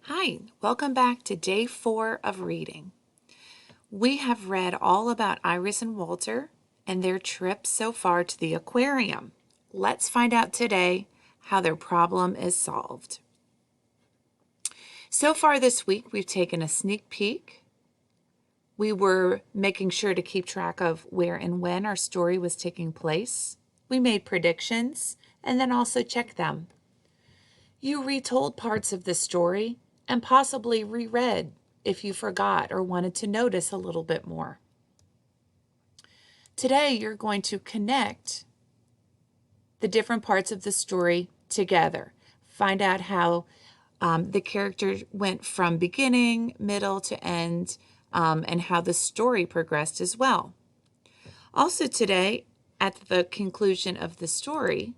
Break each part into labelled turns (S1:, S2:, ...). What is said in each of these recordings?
S1: Hi, welcome back to day 4 of reading. We have read all about Iris and Walter and their trip so far to the aquarium. Let's find out today how their problem is solved. So far this week, we've taken a sneak peek. We were making sure to keep track of where and when our story was taking place. We made predictions and then also checked them. You retold parts of the story and possibly reread if you forgot or wanted to notice a little bit more. Today, you're going to connect the different parts of the story together. Find out how the character went from beginning, middle to end, and how the story progressed as well. Also today, at the conclusion of the story,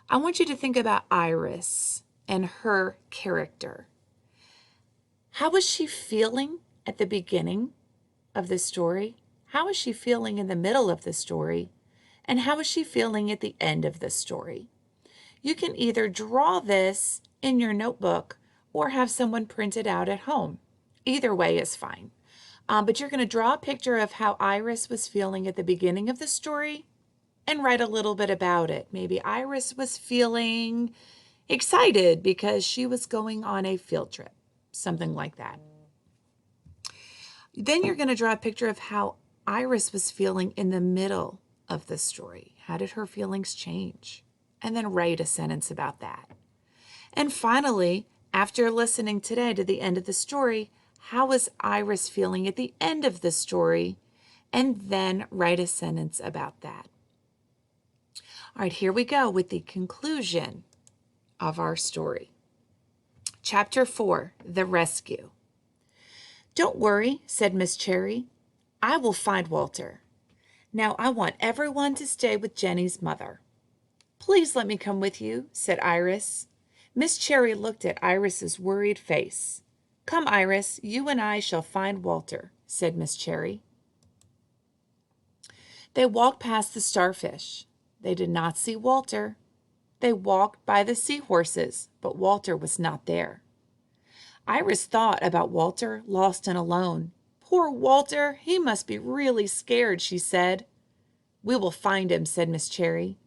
S1: I want you to think about Iris and her character. How was she feeling at the beginning of the story? How is she feeling in the middle of the story? And how is she feeling at the end of the story? You can either draw this in your notebook or have someone print it out at home. Either way is fine. But you're going to draw a picture of how Iris was feeling at the beginning of the story and write a little bit about it. Maybe Iris was feeling excited because she was going on a field trip, something like that. Then you're going to draw a picture of how Iris was feeling in the middle of the story. How did her feelings change? And then write a sentence about that. And finally, after listening today to the end of the story, how was Iris feeling at the end of the story? And then write a sentence about that. All right, here we go with the conclusion of our story. Chapter 4, The Rescue. "Don't worry," said Miss Cherry. "I will find Walter. Now I want everyone to stay with Jenny's mother." "Please let me come with you," said Iris. Miss Cherry looked at Iris's worried face. "Come, Iris, you and I shall find Walter," said Miss Cherry. They walked past the starfish. They did not see Walter. They walked by the seahorses, but Walter was not there. Iris thought about Walter, lost and alone. "Poor Walter, he must be really scared," she said. "We will find him," said Miss Cherry.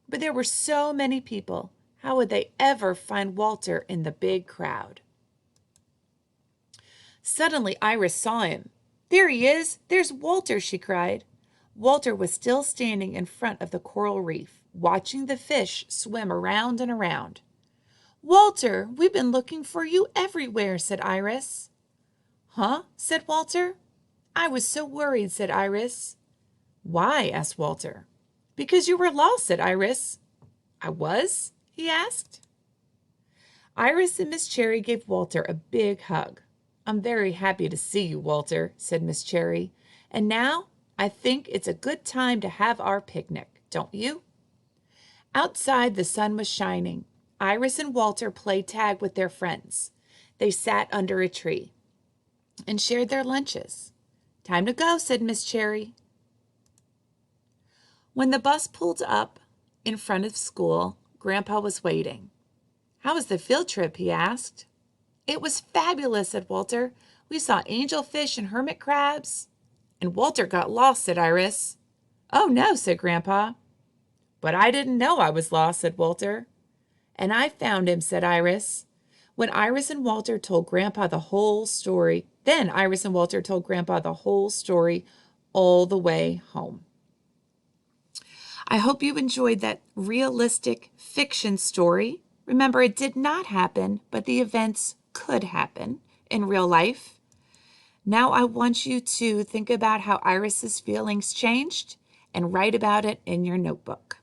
S1: But there were so many people. How would they ever find Walter in the big crowd? Suddenly Iris saw him. "There he is! There's Walter!" she cried. Walter was still standing in front of the coral reef, watching the fish swim around and around. "Walter, we've been looking for you everywhere," said Iris. "Huh?" said Walter. "I was so worried," said Iris. "Why?" asked Walter. "Because you were lost," said Iris. "I was?" he asked. Iris and Miss Cherry gave Walter a big hug. "I'm very happy to see you, Walter," said Miss Cherry. "And now I think it's a good time to have our picnic, don't you?" Outside, the sun was shining. Iris and Walter played tag with their friends. They sat under a tree and shared their lunches. "Time to go," said Miss Cherry. When the bus pulled up in front of school, Grandpa was waiting. "How was the field trip?" he asked. "It was fabulous," said Walter. "We saw angelfish and hermit crabs." "And Walter got lost," said Iris. "Oh, no," said Grandpa. "But I didn't know I was lost," said Walter. "And I found him," said Iris. When Iris and Walter told Grandpa the whole story, then Iris and Walter told Grandpa the whole story all the way home. I hope you enjoyed that realistic fiction story. Remember, it did not happen, but the events could happen in real life. Now I want you to think about how Iris's feelings changed and write about it in your notebook.